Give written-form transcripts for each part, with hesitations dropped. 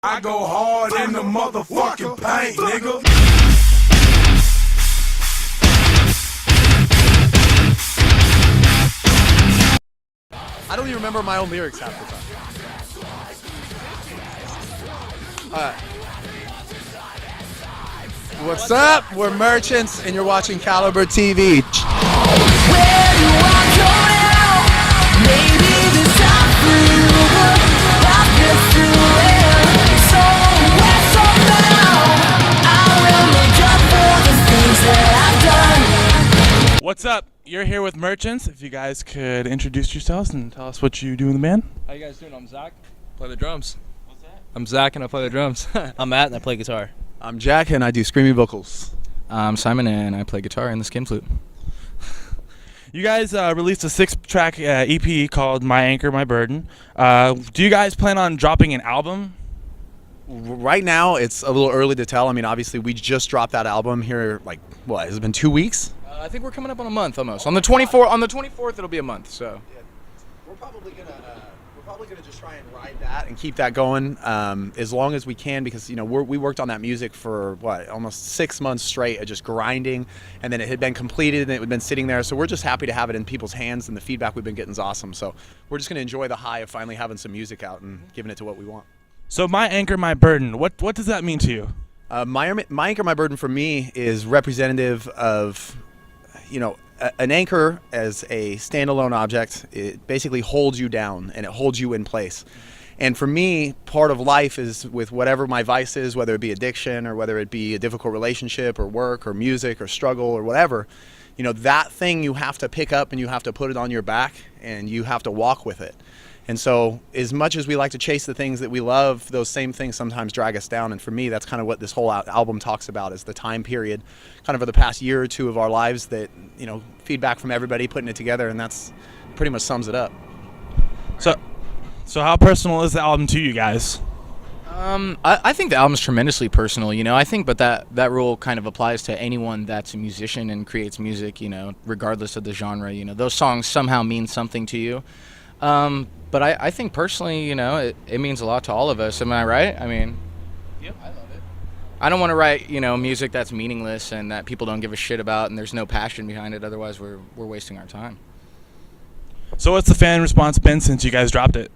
I go hard in the motherfucking paint, nigga. I don't even remember my own lyrics half the time. What's up? We're Merchants, and you're watching CaliberTV. Where do I go now? Maybe this time through. I've been through it. So where so now? I will make up for the things that I've done. What's up? You're here with Merchants. If you guys could introduce yourselves and tell us what you do in the band. How you guys doing? I'm Zach. Play the drums. What's that? I'm Zach and I play the drums. I'm Matt and I play guitar. I'm Jack, and I do screaming vocals. I'm Simon and I play guitar and the skin flute. You guys released a 6-track EP called My Anchor, My Burden. Do you guys plan on dropping an album? Right now, it's a little early to tell. I mean, obviously, we just dropped that album here, like, what, has it been 2 weeks? I think we're coming up on a month almost. On the 24th, it'll be a month. So We're probably gonna just try and ride that and keep that going as long as we can, because we worked on that music for almost 6 months straight of just grinding, and then it had been completed and it had been sitting there. So we're just happy to have it in people's hands, and the feedback we've been getting is awesome. So we're just gonna enjoy the high of finally having some music out and giving it to what we want. So My Anchor, My Burden. What does that mean to you? My Anchor, My Burden for me is representative of, an anchor as a standalone object. It basically holds you down and it holds you in place. And for me, part of life is with whatever my vice is, whether it be addiction or whether it be a difficult relationship or work or music or struggle or whatever, that thing you have to pick up and you have to put it on your back and you have to walk with it. And so as much as we like to chase the things that we love, those same things sometimes drag us down. And for me, that's kind of what this whole album talks about, is the time period kind of for the past year or two of our lives that, feedback from everybody, putting it together, and that's pretty much sums it up. So how personal is the album to you guys? I think the album's tremendously personal, I think, but that rule kind of applies to anyone that's a musician and creates music, regardless of the genre. Those songs somehow mean something to you. But I think personally, it means a lot to all of us. Am I right? I mean, Yep, I love it. I don't want to write, music that's meaningless and that people don't give a shit about and there's no passion behind it. Otherwise, we're wasting our time. So what's the fan response been since you guys dropped it?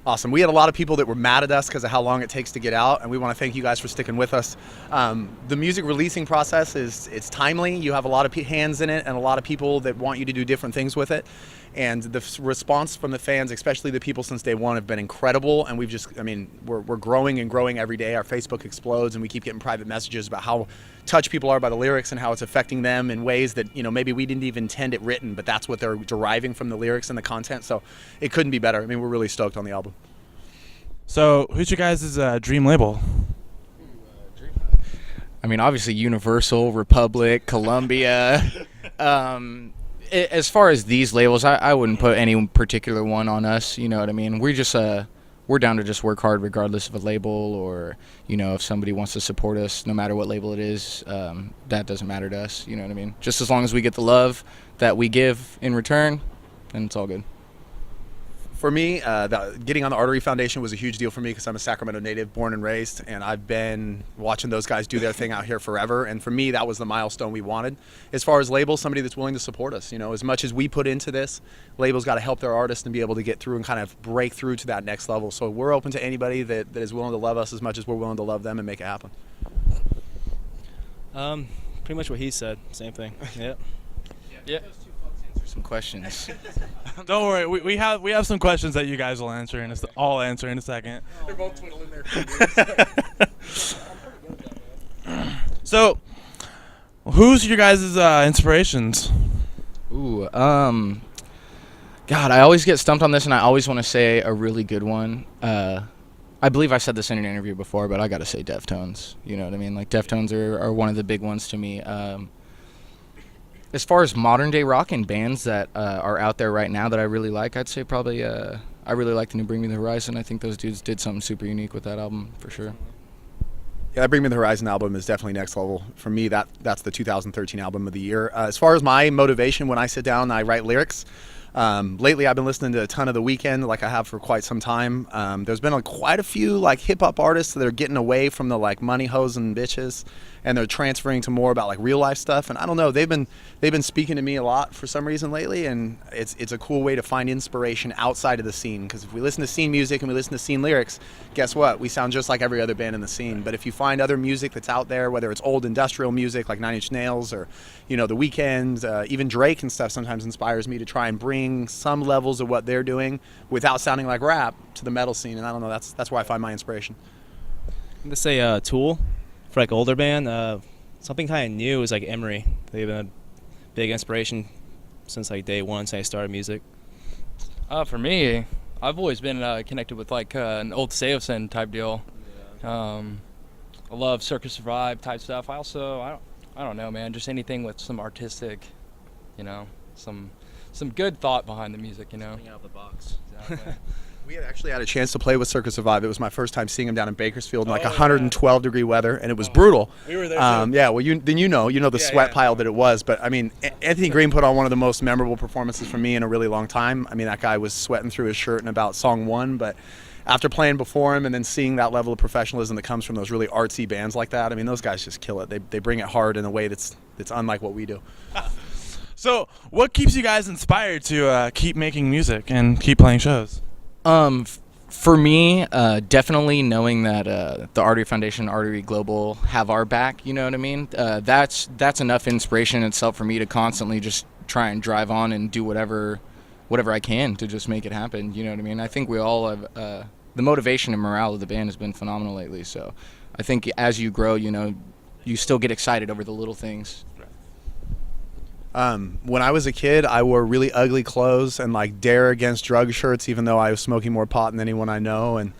Awesome. We had a lot of people that were mad at us because of how long it takes to get out, and we want to thank you guys for sticking with us. The music releasing process it's timely. You have a lot of hands in it and a lot of people that want you to do different things with it. And the response from the fans, especially the people since day one, have been incredible. And we're growing and growing every day. Our Facebook explodes, and we keep getting private messages about how touched people are by the lyrics and how it's affecting them in ways that, maybe we didn't even intend it written, but that's what they're deriving from the lyrics and the content. So it couldn't be better. We're really stoked on the album. So who's your guys' dream label? Obviously Universal, Republic, Columbia. As far as these labels, I wouldn't put any particular one on us. You know what I mean? We're down to just work hard regardless of a label, or if somebody wants to support us, no matter what label it is, that doesn't matter to us. You know what I mean? Just as long as we get the love that we give in return, then it's all good. For me, getting on the Artery Foundation was a huge deal for me because I'm a Sacramento native, born and raised, and I've been watching those guys do their thing out here forever. And for me, that was the milestone we wanted. As far as labels, somebody that's willing to support us. As much as we put into this, labels got to help their artists and be able to get through and kind of break through to that next level. So we're open to anybody that is willing to love us as much as we're willing to love them and make it happen. Pretty much what he said. Same thing. Yep. Yeah. Some questions. Don't worry, we have some questions that you guys will answer I'll answer in a second. They're both twiddling their fingers. So, who's your guys' inspirations? Ooh, God, I always get stumped on this, and I always want to say a really good one. I believe I said this in an interview before, but I got to say Deftones. You know what I mean? Like, Deftones are one of the big ones to me. As far as modern day rock and bands that are out there right now that I really like, I'd say probably I really like the new Bring Me the Horizon. I think those dudes did something super unique with that album for sure. Yeah, that Bring Me the Horizon album is definitely next level. For me, that's the 2013 album of the year. As far as my motivation when I sit down and I write lyrics, Lately, I've been listening to a ton of The Weeknd, like I have for quite some time. There's been quite a few like hip hop artists that are getting away from the like money hoes and bitches, and they're transferring to more about like real life stuff. And I don't know, they've been speaking to me a lot for some reason lately, and it's a cool way to find inspiration outside of the scene. Because if we listen to scene music and we listen to scene lyrics, guess what? We sound just like every other band in the scene. But if you find other music that's out there, whether it's old industrial music like Nine Inch Nails or The Weeknd, even Drake and stuff, sometimes inspires me to try and bring some levels of what they're doing without sounding like rap to the metal scene. And I don't know, that's where I find my inspiration. Let's say Tool, for like older band. Something kind of new is like Emery. They've been a big inspiration since like day one, since I started music. For me, I've always been connected with like an old Seosin type deal. I love Circus Survive type stuff. I don't know, man, just anything with some artistic, some good thought behind the music, Coming out of the box. Exactly. We had actually had a chance to play with Circus Survive. It was my first time seeing them down in Bakersfield in like 112 degree weather, and it was brutal. We were there too. Yeah, well, you know the sweat pile that it was. But I mean, Anthony Green put on one of the most memorable performances for me in a really long time. I mean, that guy was sweating through his shirt in about song 1, but after playing before him and then seeing that level of professionalism that comes from those really artsy bands like that, I mean, those guys just kill it. They bring it hard in a way that's unlike what we do. So, what keeps you guys inspired to keep making music and keep playing shows? For me, definitely knowing that the Artery Foundation, Artery Global have our back. You know what I mean? That's enough inspiration in itself for me to constantly just try and drive on and do whatever I can to just make it happen. You know what I mean? I think we all have the motivation and morale of the band has been phenomenal lately. So I think as you grow, you still get excited over the little things. When I was a kid, I wore really ugly clothes and like Dare Against Drug shirts, even though I was smoking more pot than anyone I know. And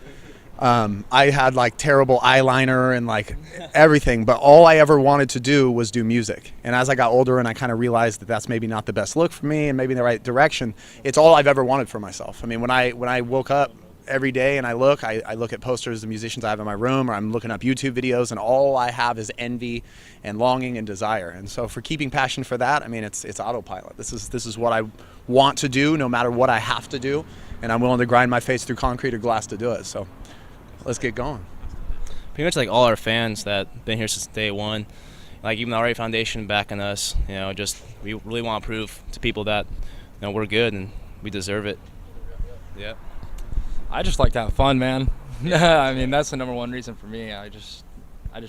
I had like terrible eyeliner and like everything. But all I ever wanted to do was do music. And as I got older and I kind of realized that that's maybe not the best look for me and maybe the right direction, it's all I've ever wanted for myself. I mean, when I woke up every day and I look at posters of musicians I have in my room, or I'm looking up YouTube videos, and all I have is envy and longing and desire. And so for keeping passion for that, I mean, it's autopilot. This is what I want to do no matter what I have to do, and I'm willing to grind my face through concrete or glass to do it. So let's get going. Pretty much like all our fans that been here since day one, like even the RA Foundation backing us, just we really want to prove to people that we're good and we deserve it. Yep. I just like to have fun, man. I mean, that's the number one reason for me. I just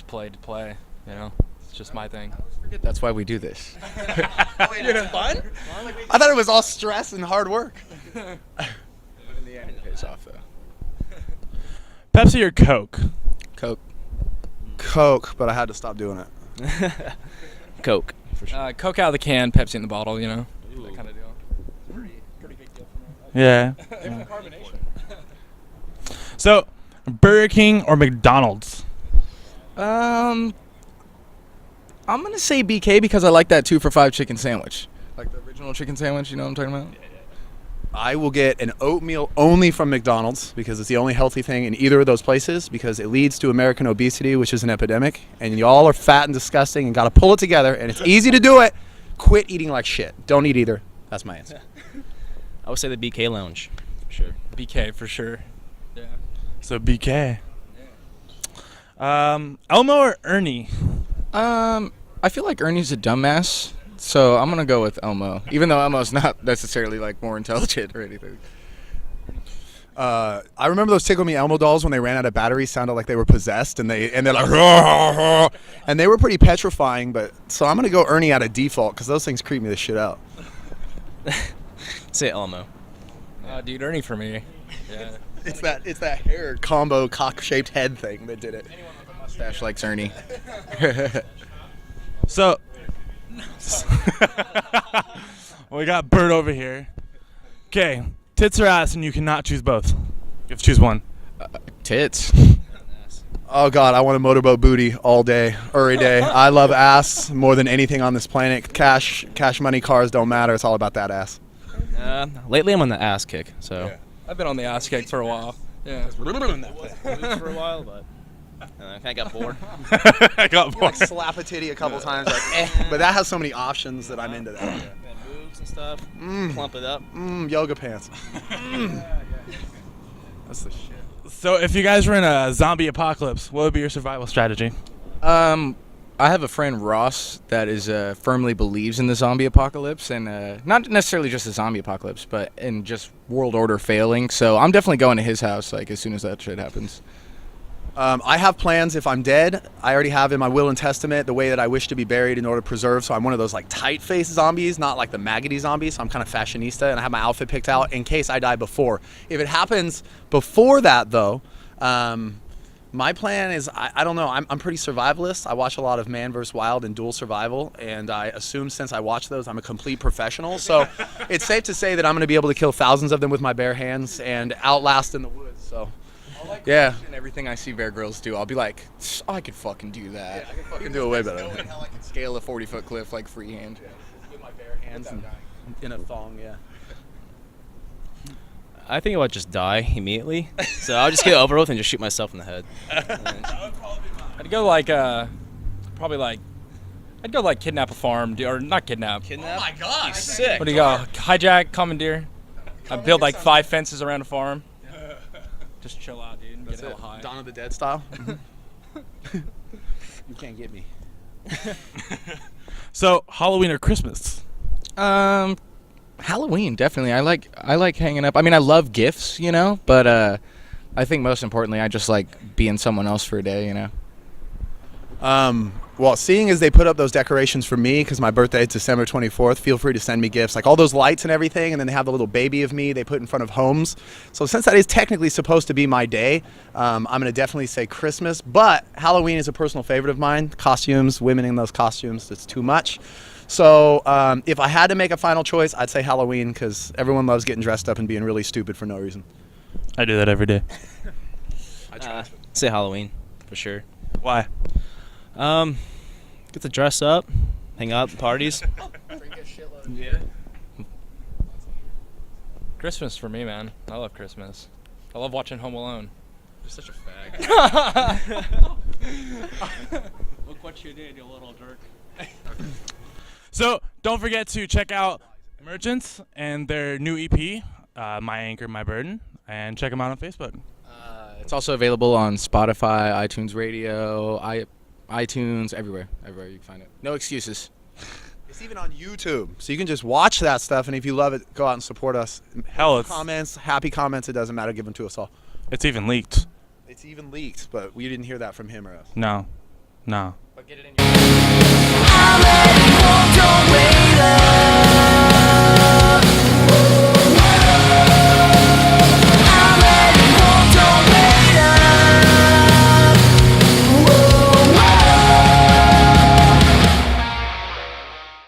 play to play, It's just my thing. That's why we do this. It's fun? I thought it was all stress and hard work. In the end, it pays off though. Pepsi or Coke? Coke, but I had to stop doing it. Coke, for sure. Coke out of the can, Pepsi in the bottle, That kind of deal. Pretty big deal for me. Yeah. So, Burger King or McDonald's? I'm gonna say BK because I like that 2 for $5 chicken sandwich, like the original chicken sandwich. You know what I'm talking about? I will get an oatmeal only from McDonald's because it's the only healthy thing in either of those places, because it leads to American obesity, which is an epidemic, and y'all are fat and disgusting and gotta pull it together, and it's easy to do it. Quit eating like shit. Don't eat either. That's my answer. I would say the BK Lounge, for sure. BK for sure. Yeah. So BK. Elmo or Ernie? I feel like Ernie's a dumbass, so I'm gonna go with Elmo, even though Elmo's not necessarily like more intelligent or anything. I remember those Tickle Me Elmo dolls when they ran out of batteries, sounded like they were possessed, and they're like, and they were pretty petrifying. But so I'm gonna go Ernie out of default because those things creep me the shit out. Say Elmo. Dude, Ernie for me. Yeah. It's that hair combo cock-shaped head thing that did it. Anyone with a mustache likes Ernie. So, we got Bert over here. Okay, tits or ass, and you cannot choose both. You have to choose one. Tits. Oh God, I want a motorboat booty all day, every day. I love ass more than anything on this planet. Cash money, cars don't matter. It's all about that ass. Lately I'm on the ass kick, so. Yeah. I've been on the ass kick for a while. Yeah. For a while, but I kind of got bored. I got Like slap a titty a couple times, like, but that has so many options that I'm into that. push-ups and stuff. Plump it up. Yoga pants. That's the shit. So if you guys were in a zombie apocalypse, what would be your survival strategy? I have a friend, Ross, that is firmly believes in the zombie apocalypse, and not necessarily just the zombie apocalypse, but in just world order failing. So I'm definitely going to his house like as soon as that shit happens. I have plans if I'm dead. I already have in my will and testament the way that I wish to be buried in order to preserve. So I'm one of those like tight-faced zombies, not like the maggoty zombies. So I'm kind of fashionista, and I have my outfit picked out in case I die before. If it happens before that, though, my plan is I don't know. I'm pretty survivalist. I watch a lot of Man vs. Wild and Dual Survival, and I assume since I watch those, I'm a complete professional. So it's safe to say that I'm going to be able to kill thousands of them with my bare hands and outlast in the woods. So. Yeah. And everything I see Bear Grylls do, I'll be like, I could fucking do that. I can fucking do it way better. Knowing how I can scale a 40-foot cliff like freehand. With my bare hands and in a thong, yeah. I think I would just die immediately. So I'll just get it over with and just shoot myself in the head. I'd go like probably like I'd go like kidnap a farm, or not kidnap. Kidnap? Oh my God. He's sick. What do you go? Hijack, commandeer. I'd build like 5 fences around a farm. Just chill out, dude. And get hella high. Dawn of the Dead style. You can't get me. So Halloween or Christmas? Halloween, definitely. I like hanging up. I mean, I love gifts, you know, but I think most importantly, I just like being someone else for a day, you know. Well, seeing as they put up those decorations for me, because my birthday is December 24th, feel free to send me gifts. Like all those lights and everything, and then they have the little baby of me they put in front of homes. So since that is technically supposed to be my day, I'm going to definitely say Christmas. But Halloween is a personal favorite of mine. Costumes, women in those costumes, it's too much. So if I had to make a final choice, I'd say Halloween, because everyone loves getting dressed up and being really stupid for no reason. I do that every day. Say Halloween, for sure. Why? Get to dress up, hang out at parties. Yeah. Christmas for me, man. I love Christmas. I love watching Home Alone. You're such a fag. Look what you did, you little jerk. So don't forget to check out Merchants and their new EP, My Anchor, My Burden, and check them out on Facebook. It's also available on Spotify, iTunes Radio, iTunes, everywhere you can find it. No excuses. It's even on YouTube, so you can just watch that stuff, and if you love it, go out and support us. Hell, it's Happy comments, it doesn't matter, give them to us all. it's even leaked. It's even leaked, but we didn't hear that from him or us. No. But get it in your I'm ready, don't wait up.